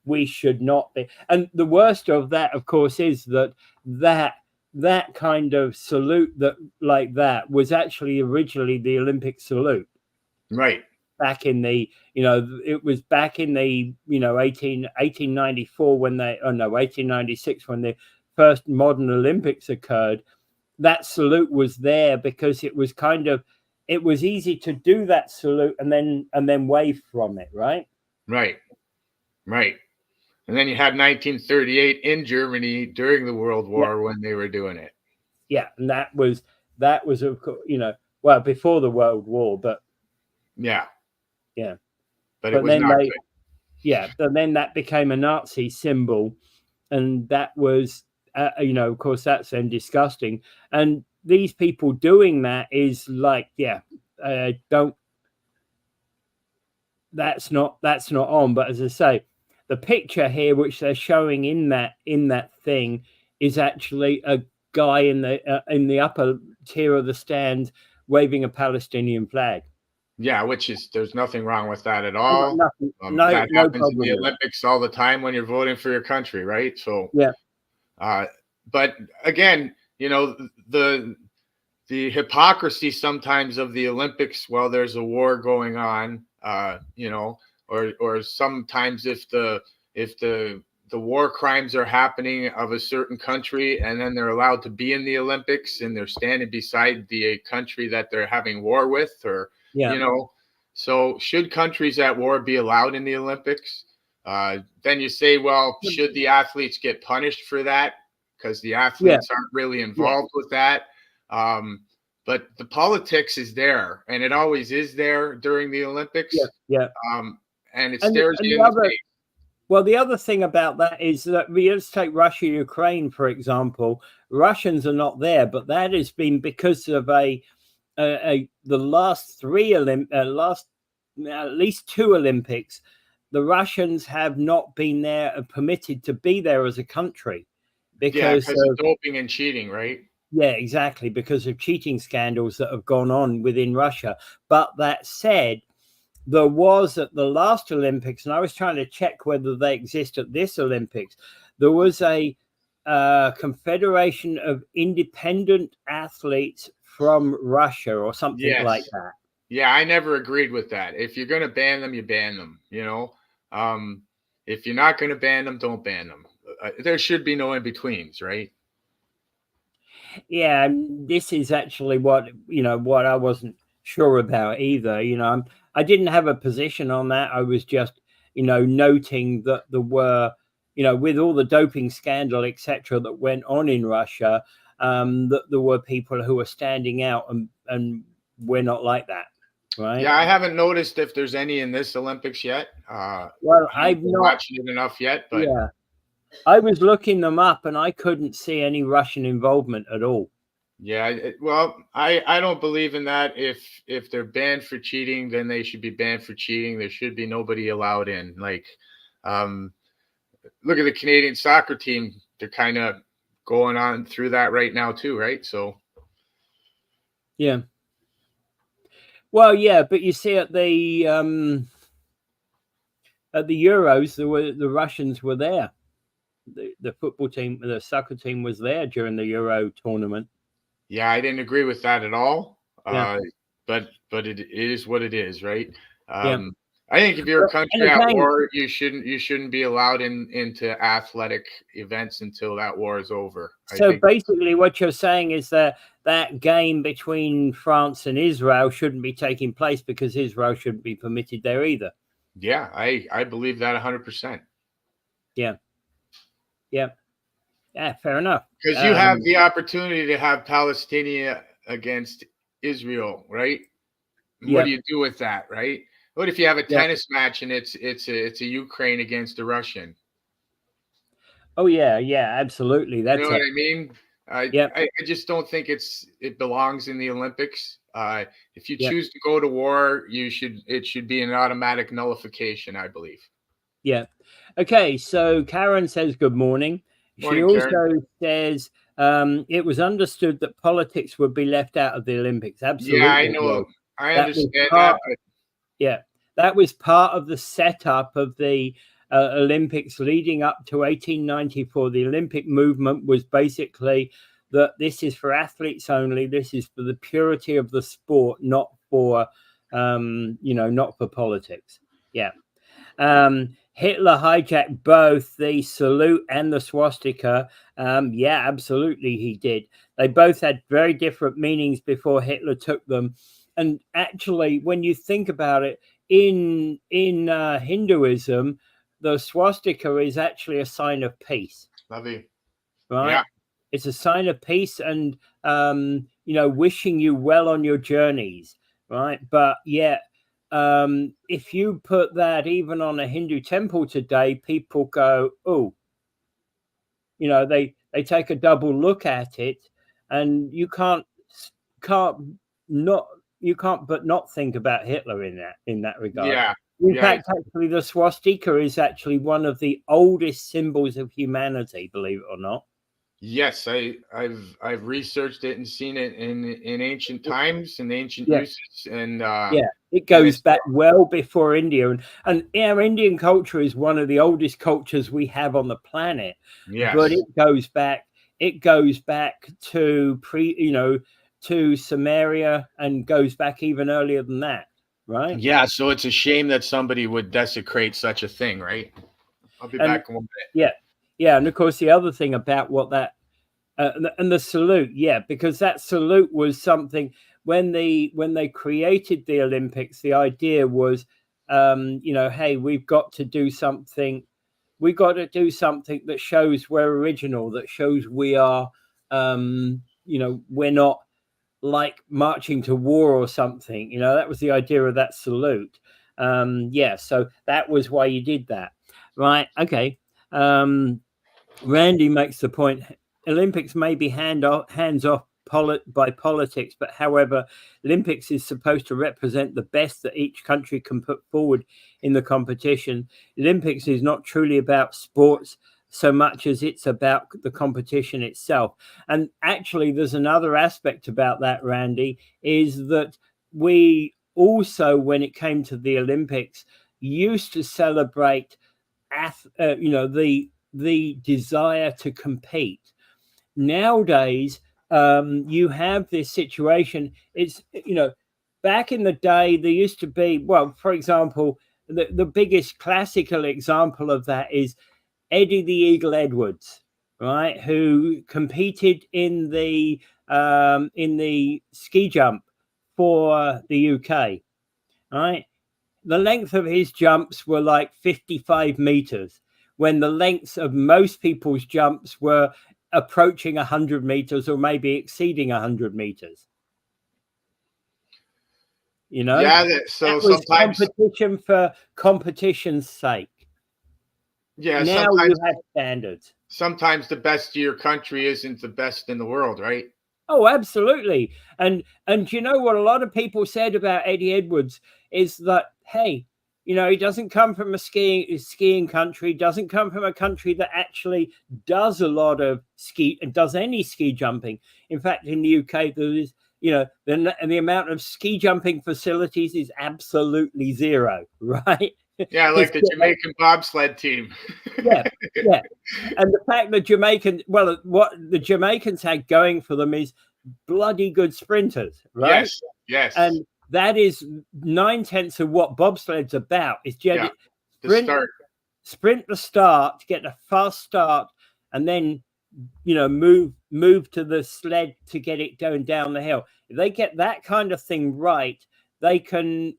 We should not be. And the worst of that, of course, is that kind of salute that was actually originally the Olympic salute. Right. Back in the, it was back in the, 1894 1896 when the first modern Olympics occurred. That salute was there because it was easy to do that salute and then wave from it, right? Right. And then you had 1938 in Germany during the World War when they were doing it. Yeah, and that was of course, well, before the World War, but yeah, but it was not good. Yeah, but then that became a Nazi symbol, and that was, of course, that's then disgusting. And these people doing that is like, don't. That's not on. But as I say, the picture here, which they're showing in that thing, is actually a guy in the upper tier of the stand waving a Palestinian flag. Yeah, there's nothing wrong with that at all. Nothing, that no happens in problem the Olympics all the time when you're voting for your country, right? So yeah. But again, the hypocrisy sometimes of the Olympics while there's a war going on, or sometimes if the war crimes are happening of a certain country and then they're allowed to be in the Olympics and they're standing beside the country that they're having war with, or so should countries at war be allowed in the Olympics? Then you say, well, should the athletes get punished for that? Because the athletes aren't really involved with that. But the politics is there, and it always is there during the Olympics. And it stares you in the face. Well, the other thing about that is that let's take Russia, Ukraine, for example. Russians are not there, but that has been because of the last at least 2 Olympics. The Russians have not been there, permitted to be there as a country because of doping and cheating, right? Yeah, exactly, because of cheating scandals that have gone on within Russia. But that said, there was at the last Olympics, and I was trying to check whether they exist at this Olympics, there was a Confederation of Independent Athletes from Russia or something like that. Yeah, I never agreed with that. If you're going to ban them, you ban them, If you're not going to ban them, don't ban them. There should be no in-betweens, right? Yeah, this is actually what I wasn't sure about either. I didn't have a position on that. I was just, noting that there were, with all the doping scandal, etc., that went on in Russia, that there were people who were standing out, and we're not like that, right? Yeah, I haven't noticed if there's any in this Olympics yet. Well, I've not watched it enough yet, but yeah. I was looking them up and I couldn't see any Russian involvement at all. Yeah, well, I don't believe in that. If they're banned for cheating, then they should be banned for cheating. There should be nobody allowed in. Like, look at the Canadian soccer team. They're kind of going on through that right now too, right? So, yeah. Well, yeah, but you see at the Euros, the Russians were there. The football team, the soccer team was there during the Euro tournament. Yeah, I didn't agree with that at all. But it is what it is, right? I think if you're a country at war, you shouldn't be allowed into athletic events until that war is over. So basically what you're saying is that game between France and Israel shouldn't be taking place because Israel shouldn't be permitted there either. Yeah, I believe that 100%. Yeah. Yeah, fair enough. Because you have the opportunity to have Palestinian against Israel, right? What do you do with that, right? What if you have a tennis match and it's a Ukraine against a Russian? Oh yeah, absolutely. That's what I mean. I just don't think it belongs in the Olympics. If you choose to go to war, it should be an automatic nullification, I believe. Yeah. Okay. So Karen says good morning. She also says it was understood that politics would be left out of the Olympics. Absolutely. Yeah, I know. I understand that. Yeah, that was part of the setup of the Olympics leading up to 1894. The Olympic movement was basically that this is for athletes only. This is for the purity of the sport, not for, not for politics. Yeah. Hitler hijacked both the salute and the swastika. Yeah, absolutely, he did. They both had very different meanings before Hitler took them. And actually, when you think about it, in Hinduism, the swastika is actually a sign of peace. Lovely. Right? Yeah. It's a sign of peace and, wishing you well on your journeys. Right? But yeah, if you put that even on a Hindu temple today, people go, oh, they take a double look at it, and you can't but not think about Hitler in that regard. Yeah. In fact, actually, the swastika is actually one of the oldest symbols of humanity, believe it or not. Yes, I've researched it and seen it in ancient times and ancient uses, and it goes back well before India, and our Indian culture is one of the oldest cultures we have on the planet. Yes. But it goes back to to Samaria and goes back even earlier than that, right? Yeah, so it's a shame that somebody would desecrate such a thing, right? I'll be back in 1 minute. Yeah, and of course the other thing about what that and the salute, because that salute was something when they created the Olympics, the idea was, hey, we've got to do something. We got to do something that shows we're original, that shows we are, we're not like marching to war or something. That was the idea of that salute. So that was why you did that, right? Okay. Randy makes the point: Olympics may be hands off by politics, but however, Olympics is supposed to represent the best that each country can put forward in the competition. Olympics is not truly about sports so much as it's about the competition itself. And actually, there's another aspect about that, Randy, is that we also, when it came to the Olympics, used to celebrate the desire to compete. Nowadays, you have this situation. It's, back in the day, there used to be, well, for example, the biggest classical example of that is Eddie the Eagle Edwards, right? Who competed in the ski jump for the UK, right? The length of his jumps were like 55 meters, when the lengths of most people's jumps were approaching 100 meters or maybe exceeding 100 meters. So that was sometimes competition for competition's sake. Yeah, now you have standards. Sometimes the best of your country isn't the best in the world, right? Oh, absolutely. And you know what a lot of people said about Eddie Edwards is that, hey, he doesn't come from a skiing country, doesn't come from a country that actually does a lot of does any ski jumping. In fact, in the UK, there is, the amount of ski jumping facilities is absolutely zero, right? Yeah, like the Jamaican bobsled team. yeah. And the fact that what the Jamaicans had going for them is bloody good sprinters, right? Yes. And that is 9/10 of what bobsled's about. Is sprint the start, get a fast start, and then move to the sled to get it going down the hill. If they get that kind of thing right, they can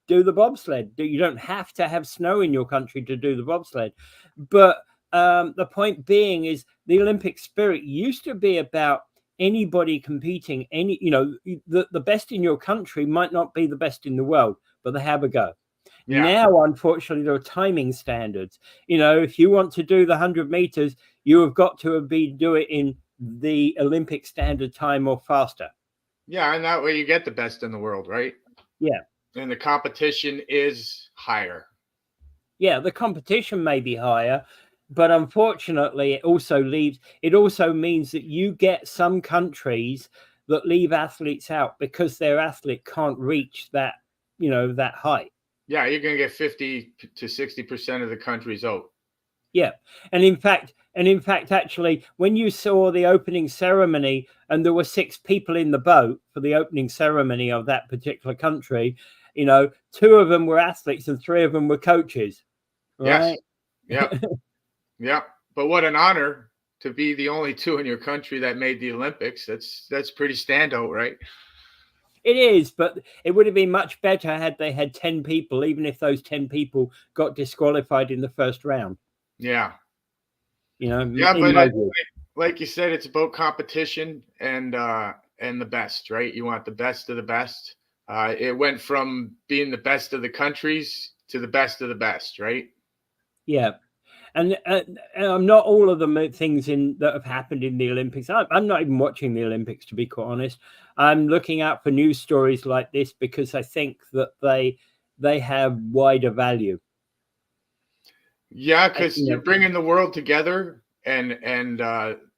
do the bobsled. You don't have to have snow in your country to do the bobsled. But the point being is the Olympic spirit used to be about anybody competing. The best in your country might not be the best in the world, but they have a go. Yeah. Now, unfortunately, there are timing standards. If you want to do the 100 meters, you have got to do it in the Olympic standard time or faster. Yeah, and that way you get the best in the world, right? Yeah. And the competition is higher. Yeah, the competition may be higher, but unfortunately, it also means that you get some countries that leave athletes out because their athlete can't reach that, that height. Yeah, you're going to get 50 to 60% of the countries out. Yeah. And in fact, actually, when you saw the opening ceremony and there were 6 people in the boat for the opening ceremony of that particular country, 2 of them were athletes and 3 of them were coaches. Right? Yes. Yeah. Yeah. But what an honor to be the only 2 in your country that made the Olympics. That's pretty standout, right? It is, but it would have been much better had they had 10 people, even if those 10 people got disqualified in the first round. Yeah. But like you said, it's about competition and the best, right? You want the best of the best. It went from being the best of the countries to the best of the best, right? Yeah. And not all of the things that have happened in the Olympics. I'm not even watching the Olympics, to be quite honest. I'm looking out for news stories like this because I think that they have wider value. Yeah, because you're bringing the world together, and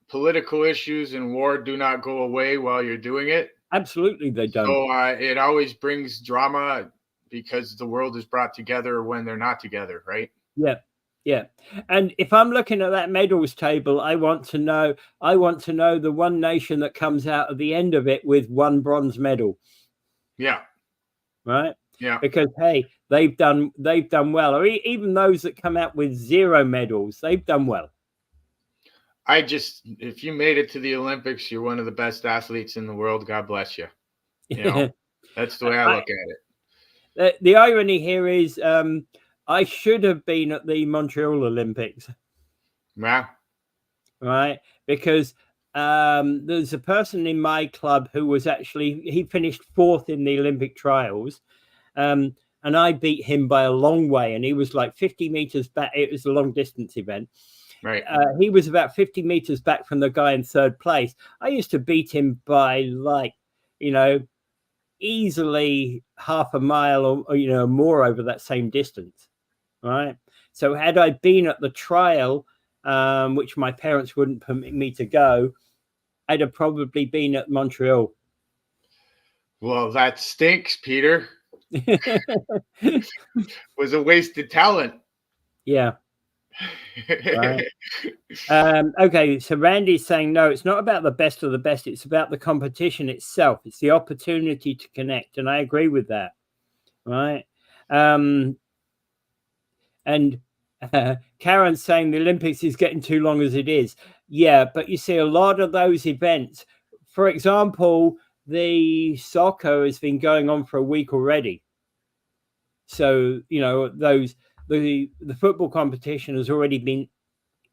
political issues and war do not go away while you're doing it. Absolutely, they don't. So it always brings drama because the world is brought together when they're not together, right? Yeah. Yeah. And if I'm looking at that medals table, I want to know the one nation that comes out at the end of it with one bronze medal. Yeah. Right. Yeah. Because hey, they've done well. Or even those that come out with 0 medals, they've done well. If you made it to the Olympics, you're one of the best athletes in the world. God bless you. You know, that's the way I look at it. The irony here is I should have been at the Montreal Olympics. Yeah. Right. Because there's a person in my club who was he finished 4th in the Olympic trials. And I beat him by a long way. And he was like 50 meters back. It was a long distance event. Right. He was about 50 meters back from the guy in 3rd place. I used to beat him by like, easily half a mile or more over that same distance. Right. So had I been at the trial, which my parents wouldn't permit me to go, I'd have probably been at Montreal. Well, that stinks, Peter. Was a wasted talent. Yeah. Right. Okay, so Randy's saying no, it's not about the best of the best, it's about the competition itself. It's the opportunity to connect, and I agree with that. Right. And Karen's saying the Olympics is getting too long as it is. Yeah, but you see a lot of those events, for example, the soccer has been going on for a week already. So, the football competition has already been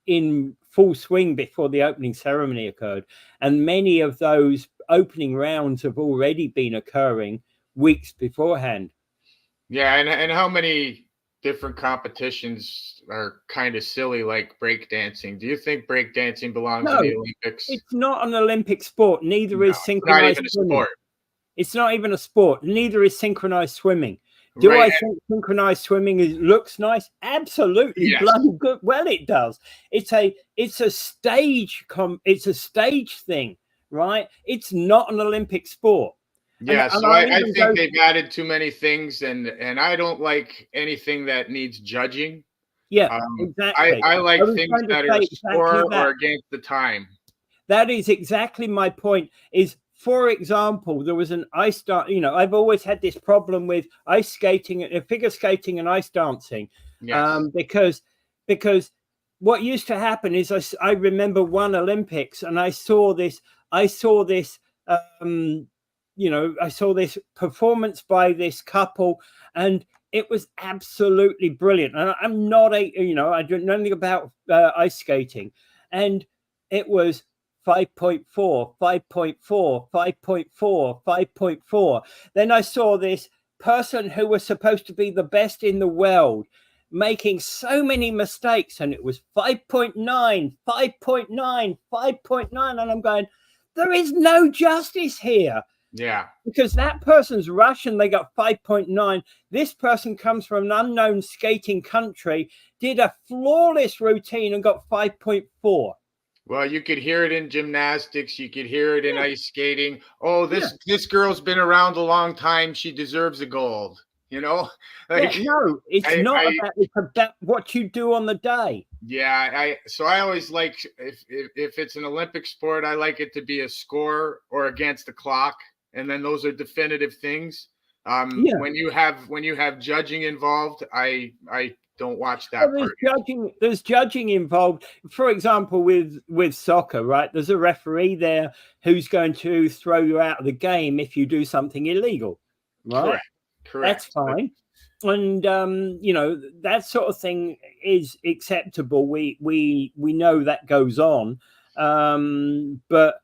in full swing before the opening ceremony occurred. And many of those opening rounds have already been occurring weeks beforehand. Yeah, and how many different competitions are kind of silly, like breakdancing? Do you think breakdancing belongs in the Olympics? It's not an Olympic sport. Neither is synchronized swimming. It's not even a sport. Neither is synchronized swimming. Do I think synchronized swimming looks nice? Absolutely, yes. Bloody good. Well, it does. It's a stage thing, right? It's not an Olympic sport. Yeah, so I think they've added too many things, and I don't like anything that needs judging. Yeah, exactly. I like things that are sport or against the time. That is exactly my point. For example, there was an ice dance. I've always had this problem with ice skating, figure skating, and ice dancing. Yes. Because what used to happen is I remember one Olympics, and I saw this performance by this couple, and it was absolutely brilliant. And I'm not I don't know anything about ice skating, and it was 5.4, 5.4, 5.4, 5.4. Then I saw this person who was supposed to be the best in the world making so many mistakes, and it was 5.9, 5.9, 5.9. And I'm going, there is no justice here. Yeah. Because that person's Russian, they got 5.9. This person comes from an unknown skating country, did a flawless routine and got 5.4. Well, you could hear it in gymnastics. You could hear it in ice skating. Oh, this girl's been around a long time. She deserves a gold. No, it's not about. It's about what you do on the day. Yeah, so I always like if it's an Olympic sport, I like it to be a score or against the clock, and then those are definitive things. When you have judging involved, I don't watch that. There's judging involved. For example, with soccer, right? There's a referee there who's going to throw you out of the game if you do something illegal, right? Correct. That's fine. And that sort of thing is acceptable. We know that goes on, but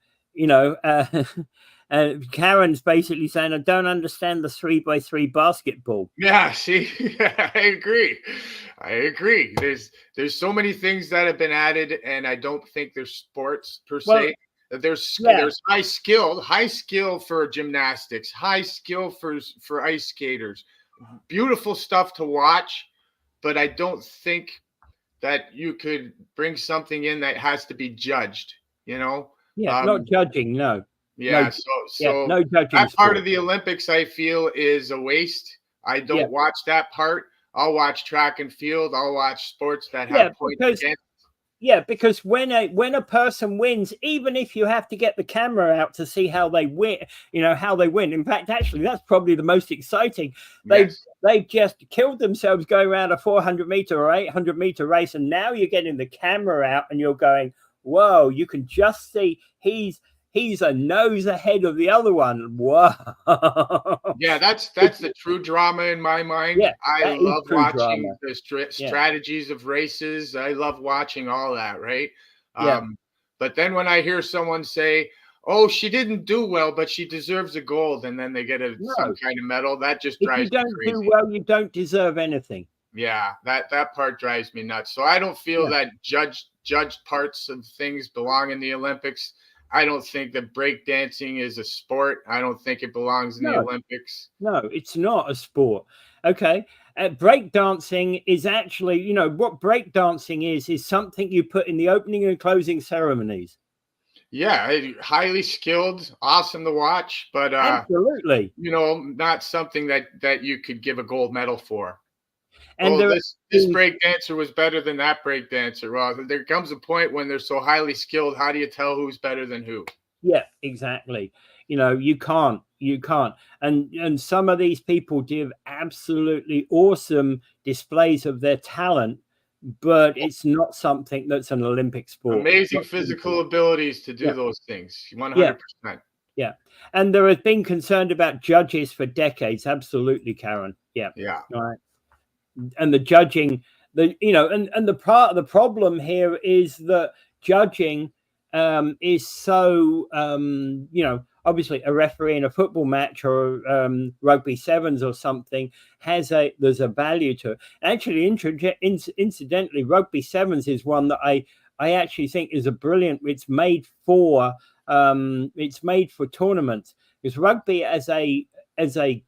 Karen's basically saying, I don't understand the 3x3 basketball. Yeah, see, I agree. There's so many things that have been added, and I don't think there's sports per se. There's high skill for gymnastics, high skill for ice skaters. Beautiful stuff to watch, but I don't think that you could bring something in that has to be judged, not judging, no. Yeah, no judging. That part of the Olympics, I feel, is a waste. I don't watch that part. I'll watch track and field. I'll watch sports that have points against. Yeah, because when a person wins, even if you have to get the camera out to see how they win, how they win. In fact, actually, that's probably the most exciting. They've just killed themselves going around a 400-meter or 800-meter race, and now you're getting the camera out and you're going, whoa, you can just see he's a nose ahead of the other one. Whoa. Yeah, that's the true drama in my mind. Yeah, I love watching the strategies of races. I love watching all that, right? Yeah. But then when I hear someone say, "Oh, she didn't do well, but she deserves a gold," and then they get some kind of medal, that just drives me crazy. If you don't do well, you don't deserve anything. Yeah, that part drives me nuts. So I don't feel that judged parts of things belong in the Olympics. I don't think that breakdancing is a sport. I don't think it belongs in the Olympics. No, it's not a sport. Okay. Breakdancing is actually, what breakdancing is something you put in the opening and closing ceremonies. Yeah, highly skilled, awesome to watch, but absolutely, not something that you could give a gold medal for. And this breakdancer was better than that breakdancer. Well, there comes a point when they're so highly skilled. How do you tell who's better than who? Yeah, exactly. You can't. And some of these people give absolutely awesome displays of their talent, but it's not something that's an Olympic sport. Amazing physical abilities to do those things. 100%. Yeah. And there has been concern about judges for decades. Absolutely, Karen. Yeah. Yeah. All right. And the judging, and the part of the problem here is that judging is so, obviously a referee in a football match or rugby sevens or something there's a value to it. Actually, incidentally, rugby sevens is one that I actually think is a brilliant. It's made for tournaments, because rugby as a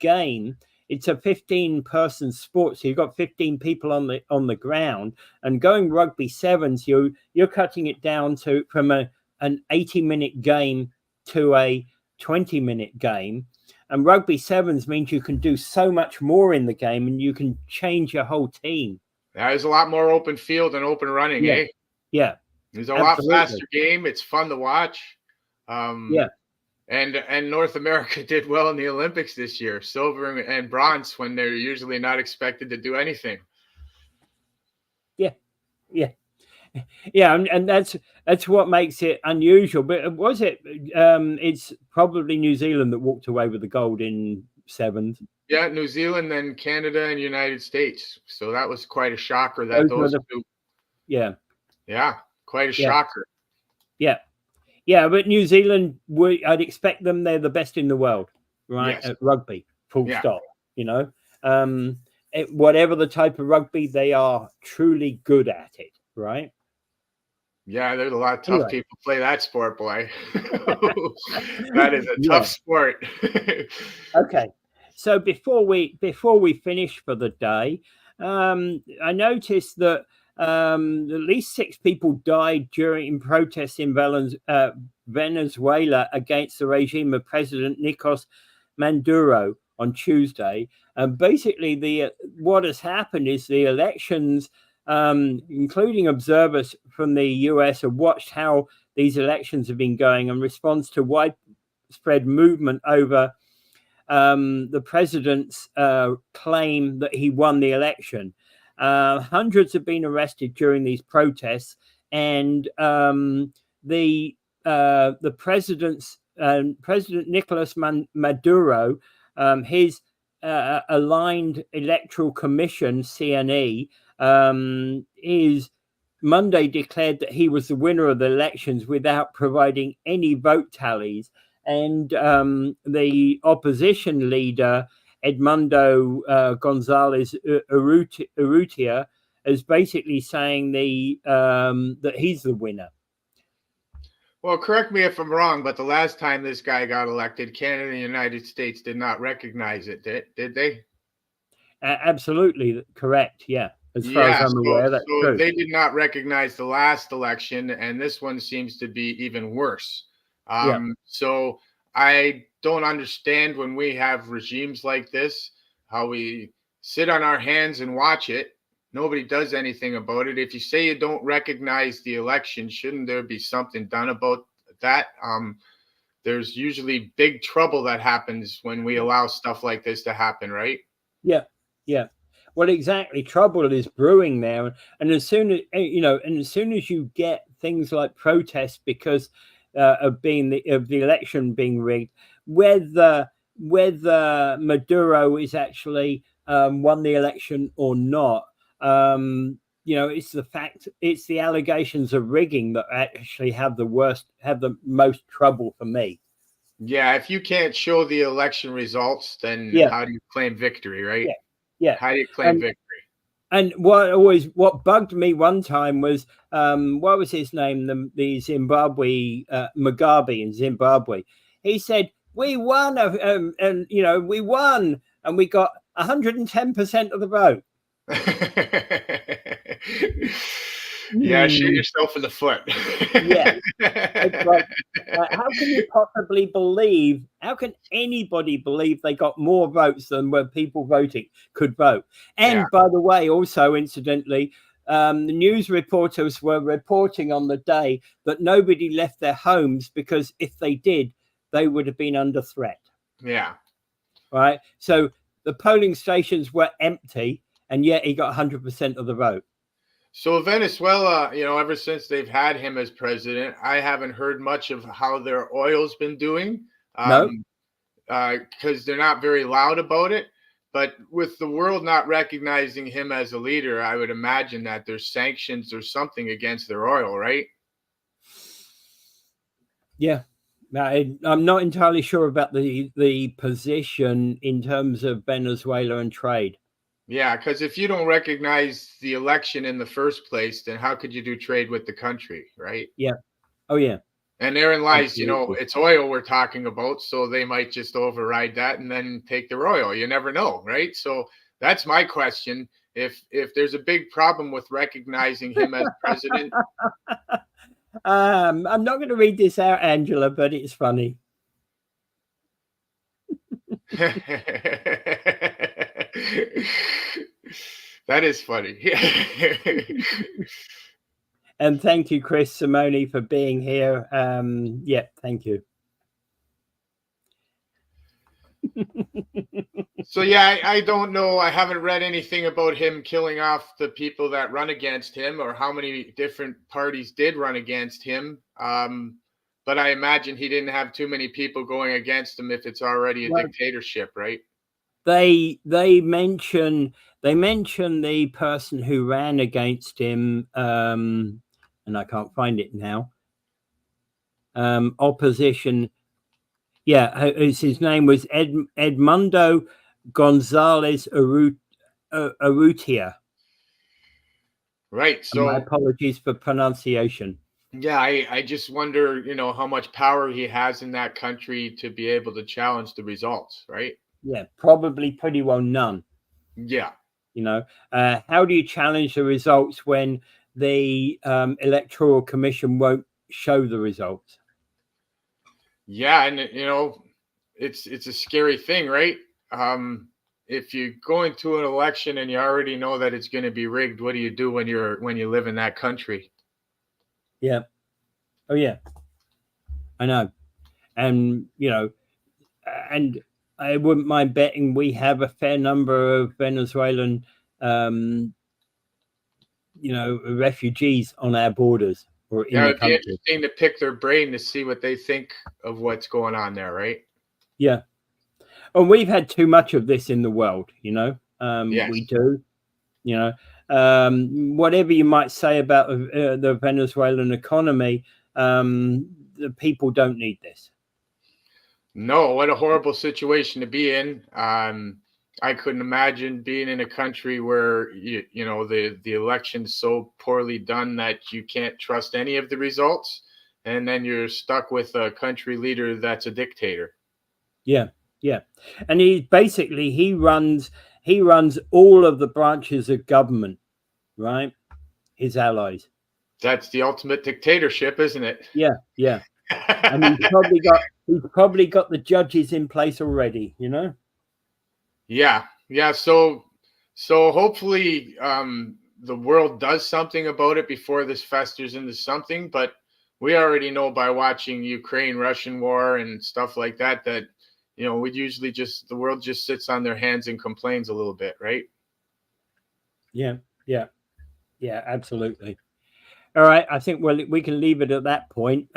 game, it's a 15-person sport, so you've got 15 people on the ground. And going rugby sevens, you're cutting it down from an 80-minute game to a 20-minute game. And rugby sevens means you can do so much more in the game, and you can change your whole team. There's a lot more open field and open running, eh? Yeah. There's a lot faster game. It's fun to watch. And North America did well in the Olympics this year, silver and bronze, when they're usually not expected to do anything. Yeah, and that's what makes it unusual. But it's probably New Zealand that walked away with the gold in sevens. Yeah, New Zealand, then Canada and United States. So that was quite a shocker that those two. Yeah, quite a shocker. Yeah, but New Zealand, I'd expect them. They're the best in the world, right? At rugby, full stop. Whatever the type of rugby, they are truly good at it, right? Yeah, there's a lot of tough people play that sport, boy. That is a tough sport. Okay, so before we finish for the day, I noticed that at least 6 people died in protests in Venezuela against the regime of President Nicolas Maduro on Tuesday. And basically, what has happened is the elections, including observers from the US, have watched how these elections have been going in response to widespread movement over the president's claim that he won the election. Hundreds have been arrested during these protests, and the president's President Nicolas Maduro, his aligned electoral commission (CNE) is Monday declared that he was the winner of the elections without providing any vote tallies, and the opposition leader Edmundo Gonzalez Urrutia is basically saying that he's the winner. Well, correct me if I'm wrong, but the last time this guy got elected, Canada and the United States did not recognize it, did they? Absolutely correct, yeah. As far as I'm aware, that's true. They did not recognize the last election, and this one seems to be even worse. So I don't understand when we have regimes like this, how we sit on our hands and watch it. Nobody does anything about it. If you say you don't recognize the election, shouldn't there be something done about that? There's usually big trouble that happens when we allow stuff like this to happen, right? Yeah, yeah. Well, exactly. Trouble is brewing there, and as soon as you get things like protests because of the election being rigged, whether Maduro is actually won the election or not, it's the allegations of rigging that actually have the most trouble for me. Yeah, if you can't show the election results, then how do you claim victory, right? Yeah. How do you claim victory? And what bugged me one time was what was his name? The Zimbabwe Mugabe in Zimbabwe. He said we won, and we won, and we got 110% of the vote. Yeah, shoot yourself in the foot. Yeah. It's like, how can you possibly believe, how can anybody believe they got more votes than where people voting could vote? And by the way, also incidentally, the news reporters were reporting on the day that nobody left their homes because if they did, they would have been under threat. Yeah. Right. So the polling stations were empty, and yet he got 100% of the vote. So Venezuela, ever since they've had him as president, I haven't heard much of how their oil's been doing. No, because they're not very loud about it. But with the world not recognizing him as a leader, I would imagine that there's sanctions or something against their oil, right? Yeah. I'm not entirely sure about the position in terms of Venezuela and trade. Yeah, because if you don't recognize the election in the first place, then how could you do trade with the country, right? Yeah. Oh, yeah. And therein lies, it's oil we're talking about, so they might just override that and then take their oil. You never know, right? So that's my question. If there's a big problem with recognizing him as president. I'm not going to read this out, Angela, but it's funny. That is funny. And thank you, Chris Simone, for being here. Thank you. So yeah, I don't know. I haven't read anything about him killing off the people that run against him or how many different parties did run against him. But I imagine he didn't have too many people going against him if it's already a dictatorship, right? They mention the person who ran against him, and I can't find it now. Opposition. Yeah, his name was Edmundo Gonzalez Urrutia. Right. So my apologies for pronunciation. Yeah, I just wonder, how much power he has in that country to be able to challenge the results, right? Yeah, probably pretty well none. Yeah. How do you challenge the results when the Electoral Commission won't show the results? Yeah, and it's a scary thing, right? If you go into an election and you already know that it's going to be rigged, what do you do when you live in that country? Yeah. Oh, yeah. I know. And, and I wouldn't mind betting we have a fair number of Venezuelan, refugees on our borders or in the country. It'd be interesting to pick their brain to see what they think of what's going on there, right? Yeah. And we've had too much of this in the world, yes. We do, whatever you might say about the Venezuelan economy, the people don't need this. No, what a horrible situation to be in. I couldn't imagine being in a country where the election's so poorly done that you can't trust any of the results, and then you're stuck with a country leader that's a dictator. Yeah, yeah, and he runs all of the branches of government, right? His allies. That's the ultimate dictatorship, isn't it? Yeah, yeah. And he's probably got the judges in place already, Yeah. So So hopefully the world does something about it before this festers into something. But we already know by watching Ukraine-Russian war and stuff like that, that, you know, we usually just, the world just sits on their hands and complains a little bit, right? Yeah, yeah, yeah, absolutely. All right, I think we can leave it at that point.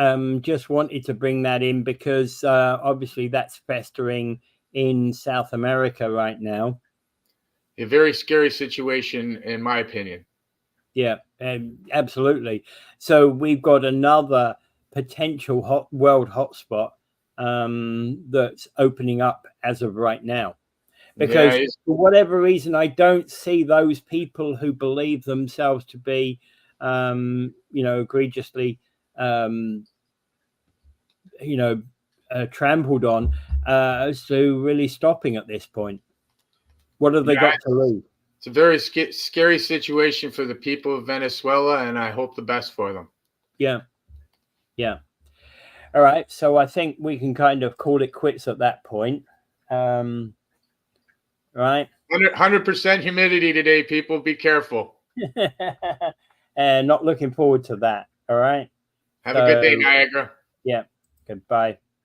Just wanted to bring that in because obviously that's festering in South America right now. A very scary situation, in my opinion. Yeah, absolutely. So we've got another potential world hotspot that's opening up as of right now. Because Yeah, for whatever reason, I don't see those people who believe themselves to be, you know, egregiously, you know, trampled on as to really stopping at this point. What have they got to lose? it's a very scary situation for the people of Venezuela, and I hope the best for them. Yeah, yeah. All right, so I think we can kind of call it quits at that point. Right? 100% humidity today, people. Be careful. And not looking forward to that. All right. Have a good day, Niagara. Yeah. Goodbye.